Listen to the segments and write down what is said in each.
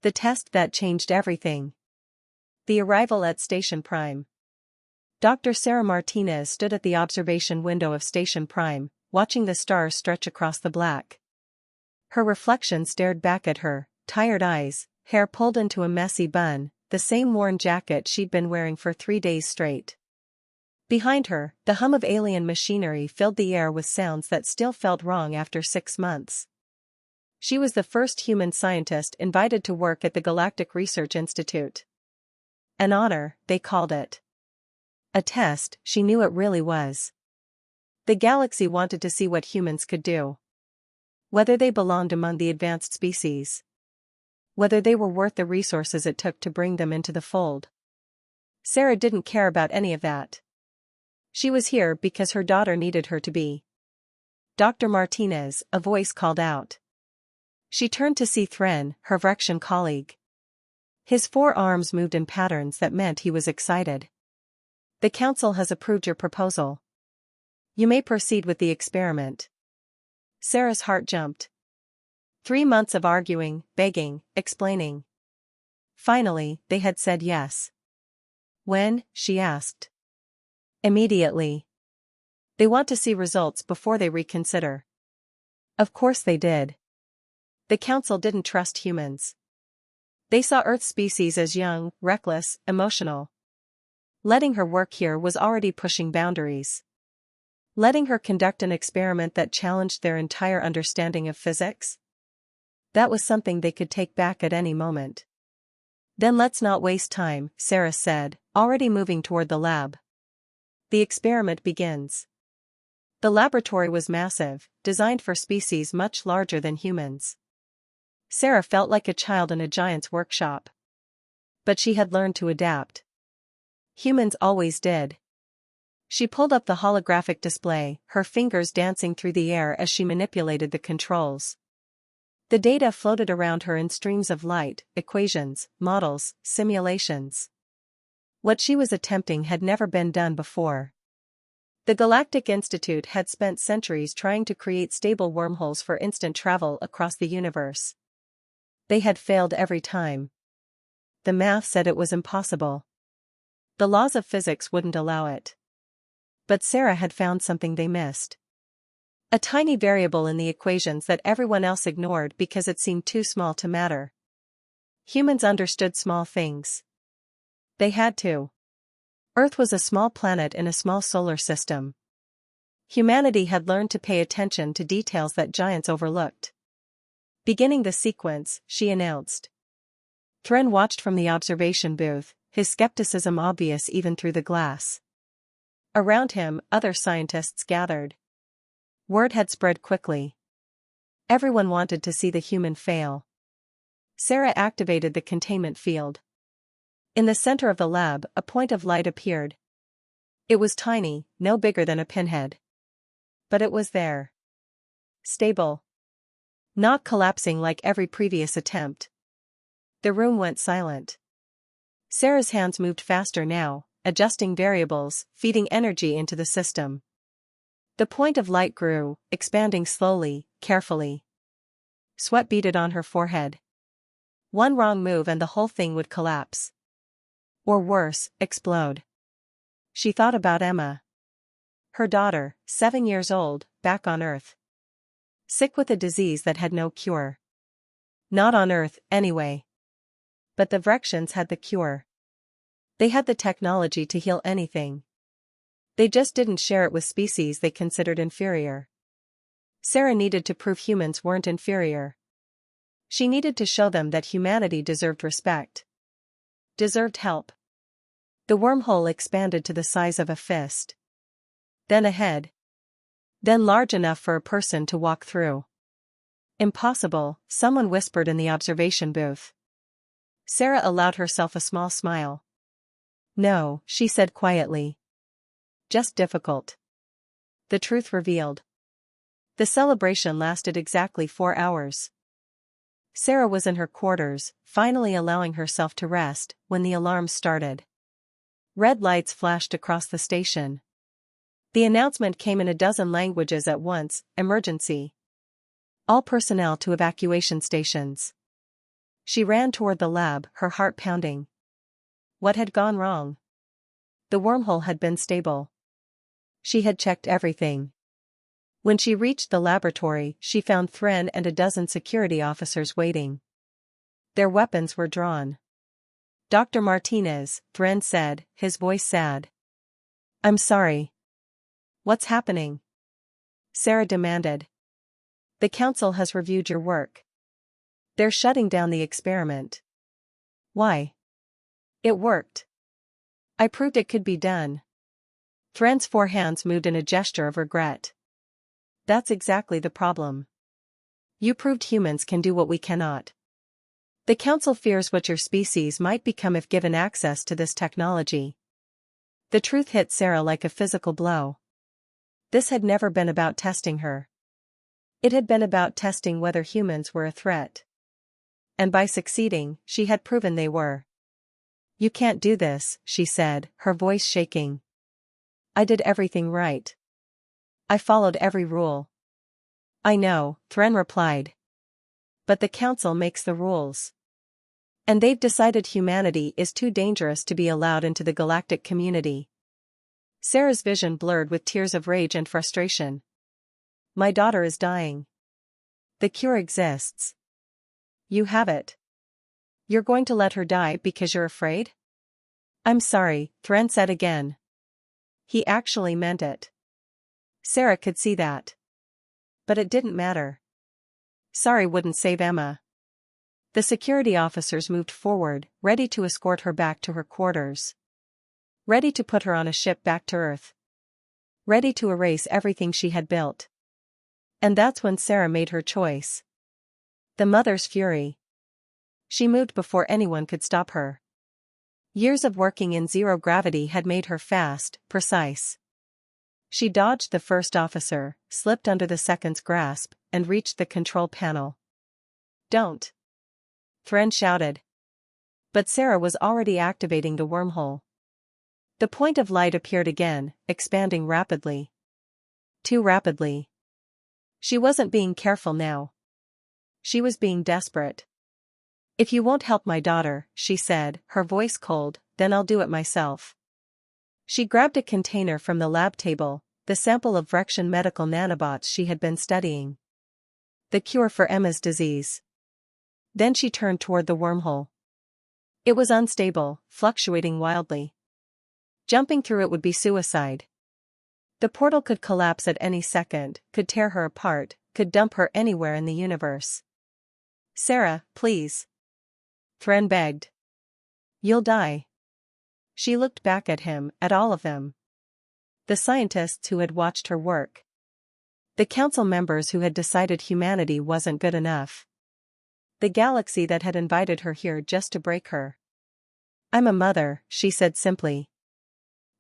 The test that changed everything. The arrival at Station Prime. Dr. Sarah Martinez stood at the observation window of Station Prime, watching the stars stretch across the black. Her reflection stared back at her, tired eyes, hair pulled into a messy bun, the same worn jacket she'd been wearing for 3 days straight. Behind her, the hum of alien machinery filled the air with sounds that still felt wrong after 6 months. She was the first human scientist invited to work at the Galactic Research Institute. An honor, they called it. A test, she knew it really was. The galaxy wanted to see what humans could do. Whether they belonged among the advanced species. Whether they were worth the resources it took to bring them into the fold. Sarah didn't care about any of that. She was here because her daughter needed her to be. Dr. Martinez, a voice called out. She turned to see Thren, her Vrexian colleague. His 4 arms moved in patterns that meant he was excited. The council has approved your proposal. You may proceed with the experiment. Sarah's heart jumped. 3 months of arguing, begging, explaining. Finally, they had said yes. When? She asked. Immediately. They want to see results before they reconsider. Of course they did. The council didn't trust humans. They saw Earth species as young, reckless, emotional. Letting her work here was already pushing boundaries. Letting her conduct an experiment that challenged their entire understanding of physics? That was something they could take back at any moment. Then let's not waste time, Sarah said, already moving toward the lab. The experiment begins. The laboratory was massive, designed for species much larger than humans. Sarah felt like a child in a giant's workshop. But she had learned to adapt. Humans always did. She pulled up the holographic display, her fingers dancing through the air as she manipulated the controls. The data floated around her in streams of light, equations, models, simulations. What she was attempting had never been done before. The Galactic Institute had spent centuries trying to create stable wormholes for instant travel across the universe. They had failed every time. The math said it was impossible. The laws of physics wouldn't allow it. But Sarah had found something they missed. A tiny variable in the equations that everyone else ignored because it seemed too small to matter. Humans understood small things. They had to. Earth was a small planet in a small solar system. Humanity had learned to pay attention to details that giants overlooked. Beginning the sequence, she announced. Thren watched from the observation booth, his skepticism obvious even through the glass. Around him, other scientists gathered. Word had spread quickly. Everyone wanted to see the human fail. Sarah activated the containment field. In the center of the lab, a point of light appeared. It was tiny, no bigger than a pinhead. But it was there. Stable. Not collapsing like every previous attempt. The room went silent. Sarah's hands moved faster now, adjusting variables, feeding energy into the system. The point of light grew, expanding slowly, carefully. Sweat beaded on her forehead. One wrong move and the whole thing would collapse. Or worse, explode. She thought about Emma. Her daughter, 7 years old, back on Earth. Sick with a disease that had no cure. Not on Earth, anyway. But the Vrexians had the cure. They had the technology to heal anything. They just didn't share it with species they considered inferior. Sarah needed to prove humans weren't inferior. She needed to show them that humanity deserved respect. Deserved help. The wormhole expanded to the size of a fist. Then a head. Then large enough for a person to walk through. Impossible, someone whispered in the observation booth. Sarah allowed herself a small smile. No, she said quietly. Just difficult. The truth revealed. The celebration lasted exactly 4 hours. Sarah was in her quarters, finally allowing herself to rest, when the alarm started. Red lights flashed across the station. The announcement came in a dozen languages at once: emergency. All personnel to evacuation stations. She ran toward the lab, her heart pounding. What had gone wrong? The wormhole had been stable. She had checked everything. When she reached the laboratory, she found Thren and a dozen security officers waiting. Their weapons were drawn. "Dr. Martinez," Thren said, his voice sad. "I'm sorry." "What's happening?" Sarah demanded. "The council has reviewed your work. They're shutting down the experiment." "Why?" "It worked. I proved it could be done." Thren's four hands moved in a gesture of regret. "That's exactly the problem. You proved humans can do what we cannot. The council fears what your species might become if given access to this technology." The truth hit Sarah like a physical blow. This had never been about testing her. It had been about testing whether humans were a threat. And by succeeding, she had proven they were. "You can't do this," she said, her voice shaking. "I did everything right. I followed every rule." "I know," Thren replied. "But the council makes the rules. And they've decided humanity is too dangerous to be allowed into the galactic community." Sarah's vision blurred with tears of rage and frustration. "My daughter is dying. The cure exists. You have it. You're going to let her die because you're afraid?" "I'm sorry," Thren said again. He actually meant it. Sarah could see that. But it didn't matter. Sorry wouldn't save Emma. The security officers moved forward, ready to escort her back to her quarters. Ready to put her on a ship back to Earth. Ready to erase everything she had built. And that's when Sarah made her choice. The mother's fury. She moved before anyone could stop her. Years of working in zero gravity had made her fast, precise. She dodged the first officer, slipped under the second's grasp, and reached the control panel. "Don't!" Thren shouted. But Sarah was already activating the wormhole. The point of light appeared again, expanding rapidly. Too rapidly. She wasn't being careful now. She was being desperate. "If you won't help my daughter," she said, her voice cold, "then I'll do it myself." She grabbed a container from the lab table, the sample of Vrexian medical nanobots she had been studying. The cure for Emma's disease. Then she turned toward the wormhole. It was unstable, fluctuating wildly. Jumping through it would be suicide. The portal could collapse at any second, could tear her apart, could dump her anywhere in the universe. "Sarah, please." Thren begged. "You'll die." She looked back at him, at all of them. The scientists who had watched her work. The council members who had decided humanity wasn't good enough. The galaxy that had invited her here just to break her. "I'm a mother," she said simply.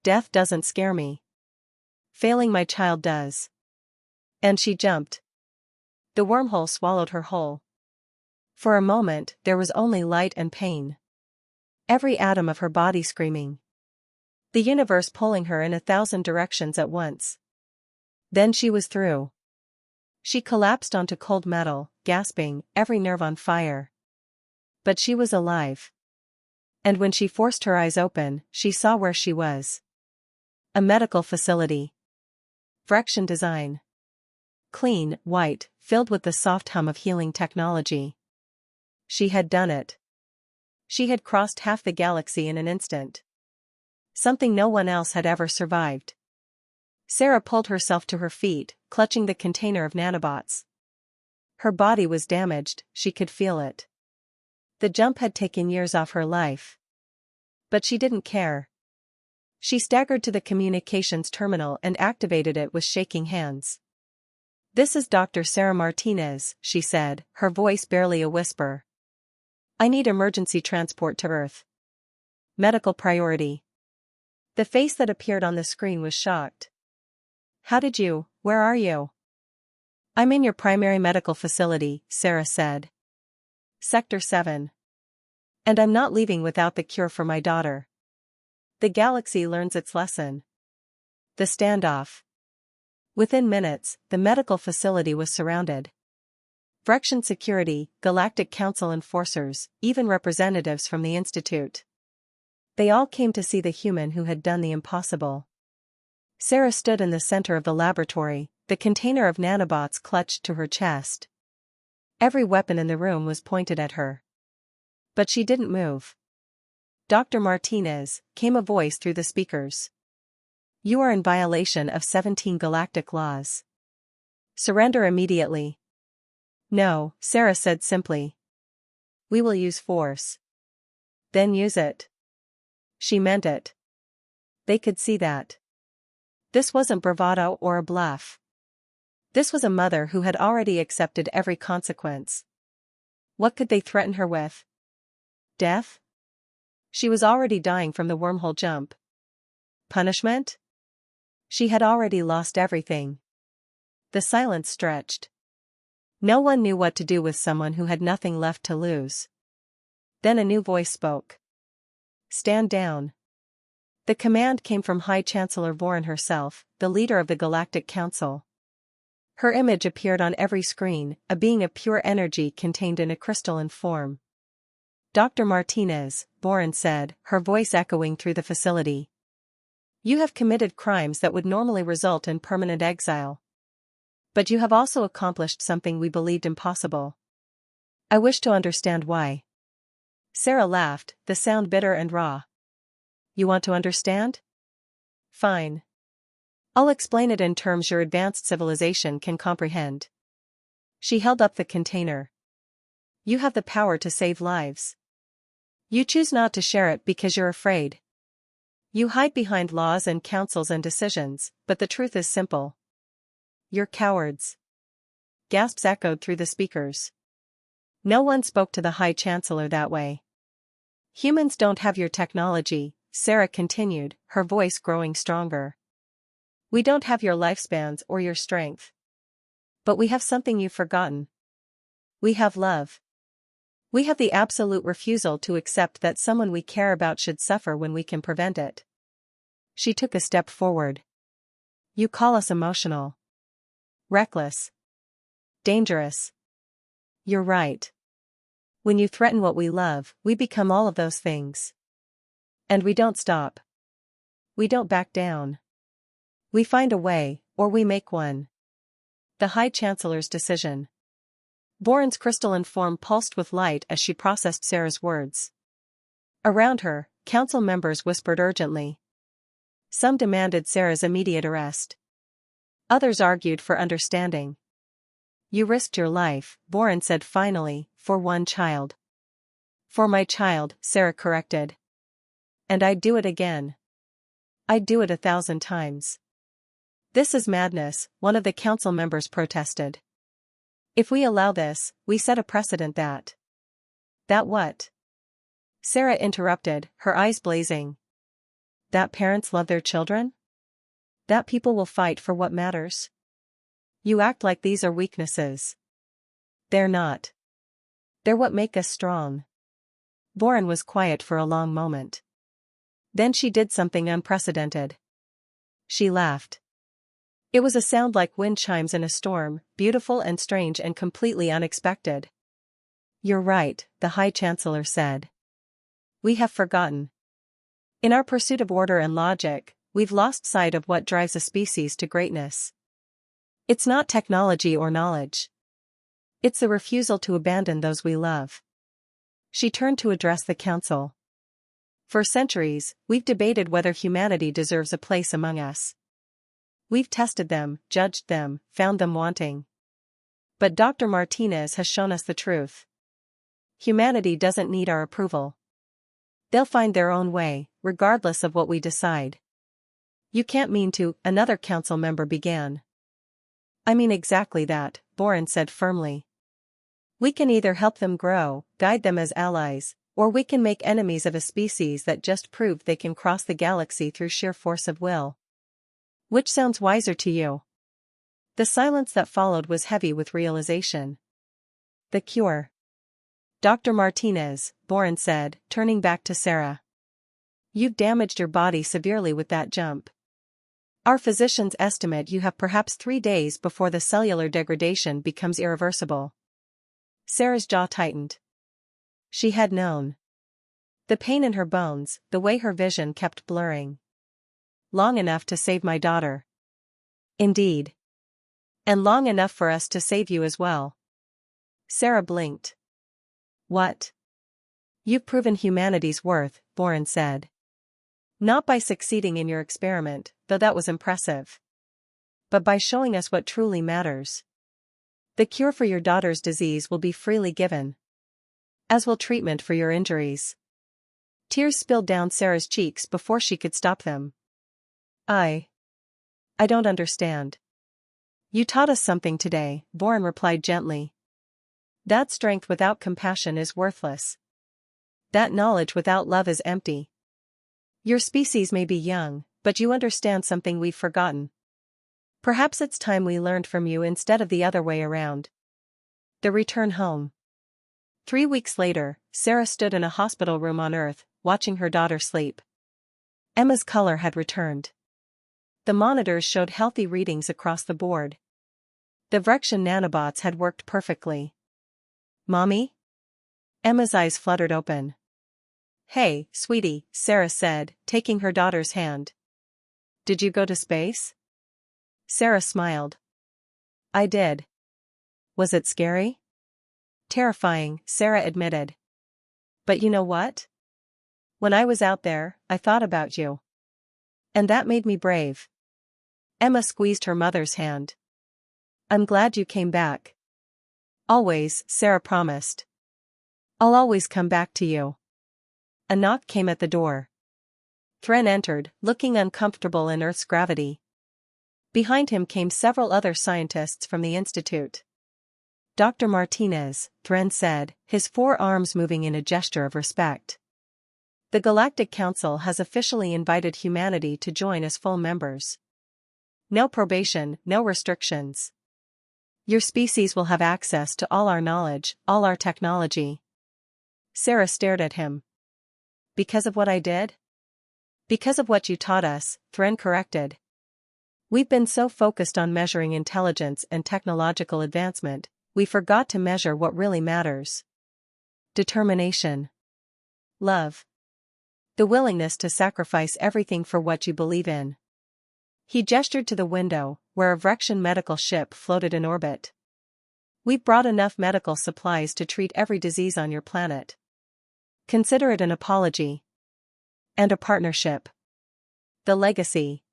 "Death doesn't scare me. Failing my child does." And she jumped. The wormhole swallowed her whole. For a moment, there was only light and pain. Every atom of her body screaming. The universe pulling her in 1,000 directions at once. Then she was through. She collapsed onto cold metal, gasping, every nerve on fire. But she was alive. And when she forced her eyes open, she saw where she was. A medical facility. Vrexian design. Clean, white, filled with the soft hum of healing technology. She had done it. She had crossed half the galaxy in an instant. Something no one else had ever survived. Sarah pulled herself to her feet, clutching the container of nanobots. Her body was damaged, she could feel it. The jump had taken years off her life. But she didn't care. She staggered to the communications terminal and activated it with shaking hands. "This is Dr. Sarah Martinez," she said, her voice barely a whisper. "I need emergency transport to Earth. Medical priority." The face that appeared on the screen was shocked. Where are you?" "I'm in your primary medical facility," Sarah said. "Sector 7. And I'm not leaving without the cure for my daughter." The galaxy learns its lesson. The standoff. Within minutes, the medical facility was surrounded. Frection Security, Galactic Council enforcers, even representatives from the Institute. They all came to see the human who had done the impossible. Sarah stood in the center of the laboratory, the container of nanobots clutched to her chest. Every weapon in the room was pointed at her. But she didn't move. "Dr. Martinez," came a voice through the speakers. "You are in violation of 17 galactic laws. Surrender immediately." "No," Sarah said simply. "We will use force." "Then use it." She meant it. They could see that. This wasn't bravado or a bluff. This was a mother who had already accepted every consequence. What could they threaten her with? Death? She was already dying from the wormhole jump. Punishment? She had already lost everything. The silence stretched. No one knew what to do with someone who had nothing left to lose. Then a new voice spoke. "Stand down." The command came from High Chancellor Voron herself, the leader of the Galactic Council. Her image appeared on every screen, a being of pure energy contained in a crystalline form. "Dr. Martinez," Voron said, her voice echoing through the facility. "You have committed crimes that would normally result in permanent exile. But you have also accomplished something we believed impossible. I wish to understand why." Sarah laughed, the sound bitter and raw. "You want to understand? Fine. I'll explain it in terms your advanced civilization can comprehend." She held up the container. "You have the power to save lives. You choose not to share it because you're afraid. You hide behind laws and councils and decisions, but the truth is simple. You're cowards." Gasps echoed through the speakers. No one spoke to the High Chancellor that way. "Humans don't have your technology," Sarah continued, her voice growing stronger. "We don't have your lifespans or your strength. But we have something you've forgotten. We have love. We have the absolute refusal to accept that someone we care about should suffer when we can prevent it." She took a step forward. "You call us emotional. Reckless. Dangerous. You're right. When you threaten what we love, we become all of those things. And we don't stop. We don't back down. We find a way, or we make one." The High Chancellor's decision. Voron's crystalline form pulsed with light as she processed Sarah's words. Around her, council members whispered urgently. Some demanded Sarah's immediate arrest. Others argued for understanding. "You risked your life," Voron said finally, "for one child." "For my child," Sarah corrected. "And I'd do it again. I'd do it 1,000 times." "This is madness," one of the council members protested. "If we allow this, we set a precedent that—" "That what?" Sarah interrupted, her eyes blazing. "That parents love their children? That people will fight for what matters? You act like these are weaknesses. They're not. They're what make us strong." Voron was quiet for a long moment. Then she did something unprecedented. She laughed. It was a sound like wind chimes in a storm, beautiful and strange and completely unexpected. "You're right," the High Chancellor said. "We have forgotten. In our pursuit of order and logic, we've lost sight of what drives a species to greatness. It's not technology or knowledge. It's the refusal to abandon those we love." She turned to address the council. "For centuries, we've debated whether humanity deserves a place among us. We've tested them, judged them, found them wanting. But Dr. Martinez has shown us the truth. Humanity doesn't need our approval. They'll find their own way, regardless of what we decide." "You can't mean to," another council member began. "I mean exactly that," Voron said firmly. "We can either help them grow, guide them as allies, or we can make enemies of a species that just proved they can cross the galaxy through sheer force of will. Which sounds wiser to you?" The silence that followed was heavy with realization. "The cure. Dr. Martinez," Voron said, turning back to Sarah. "You've damaged your body severely with that jump. Our physicians estimate you have perhaps 3 days before the cellular degradation becomes irreversible. Sarah's jaw tightened. She had known. The pain in her bones, the way her vision kept blurring. Long enough to save my daughter. Indeed. And long enough for us to save you as well. Sarah blinked. What? You've proven humanity's worth, Boren said. Not by succeeding in your experiment, though that was impressive. But by showing us what truly matters. The cure for your daughter's disease will be freely given. As will treatment for your injuries. Tears spilled down Sarah's cheeks before she could stop them. I don't understand. You taught us something today, Boren replied gently. That strength without compassion is worthless. That knowledge without love is empty. Your species may be young, but you understand something we've forgotten. Perhaps it's time we learned from you instead of the other way around. The return home. 3 weeks later, Sarah stood in a hospital room on Earth, watching her daughter sleep. Emma's color had returned. The monitors showed healthy readings across the board. The Vrexian nanobots had worked perfectly. Mommy? Emma's eyes fluttered open. Hey, sweetie, Sarah said, taking her daughter's hand. Did you go to space? Sarah smiled. I did. Was it scary? Terrifying, Sarah admitted. But you know what? When I was out there, I thought about you. And that made me brave. Emma squeezed her mother's hand. I'm glad you came back. Always, Sarah promised. I'll always come back to you. A knock came at the door. Thren entered, looking uncomfortable in Earth's gravity. Behind him came several other scientists from the Institute. Dr. Martinez, Thren said, his 4 arms moving in a gesture of respect. The Galactic Council has officially invited humanity to join as full members. No probation, no restrictions. Your species will have access to all our knowledge, all our technology. Sarah stared at him. Because of what I did? Because of what you taught us, Thren corrected. We've been so focused on measuring intelligence and technological advancement, we forgot to measure what really matters. Determination. Love. The willingness to sacrifice everything for what you believe in. He gestured to the window, where a Vrexian medical ship floated in orbit. We've brought enough medical supplies to treat every disease on your planet. Consider it an apology. And a partnership. The legacy.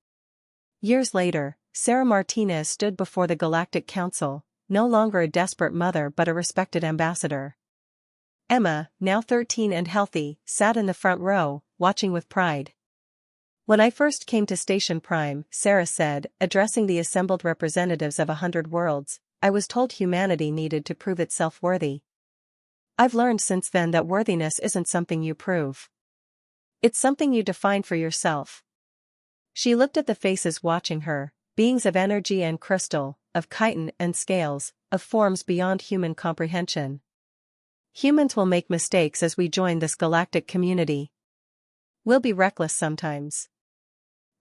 Years later, Sarah Martinez stood before the Galactic Council, no longer a desperate mother but a respected ambassador. Emma, now 13 and healthy, sat in the front row, watching with pride. When I first came to Station Prime, Sarah said, addressing the assembled representatives of 100 worlds, I was told humanity needed to prove itself worthy. I've learned since then that worthiness isn't something you prove. It's something you define for yourself. She looked at the faces watching her, beings of energy and crystal, of chitin and scales, of forms beyond human comprehension. Humans will make mistakes as we join this galactic community. We'll be reckless sometimes.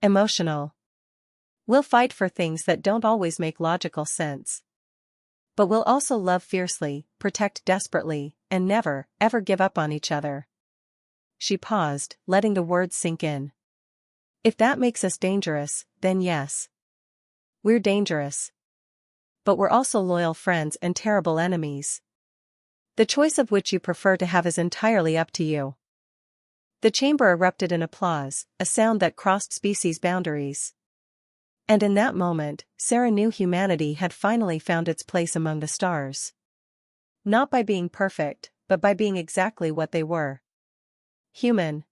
Emotional. We'll fight for things that don't always make logical sense. But we'll also love fiercely, protect desperately, and never, ever give up on each other. She paused, letting the words sink in. If that makes us dangerous, then yes. We're dangerous. But we're also loyal friends and terrible enemies. The choice of which you prefer to have is entirely up to you. The chamber erupted in applause, a sound that crossed species boundaries. And in that moment, Sarah knew humanity had finally found its place among the stars. Not by being perfect, but by being exactly what they were. Human.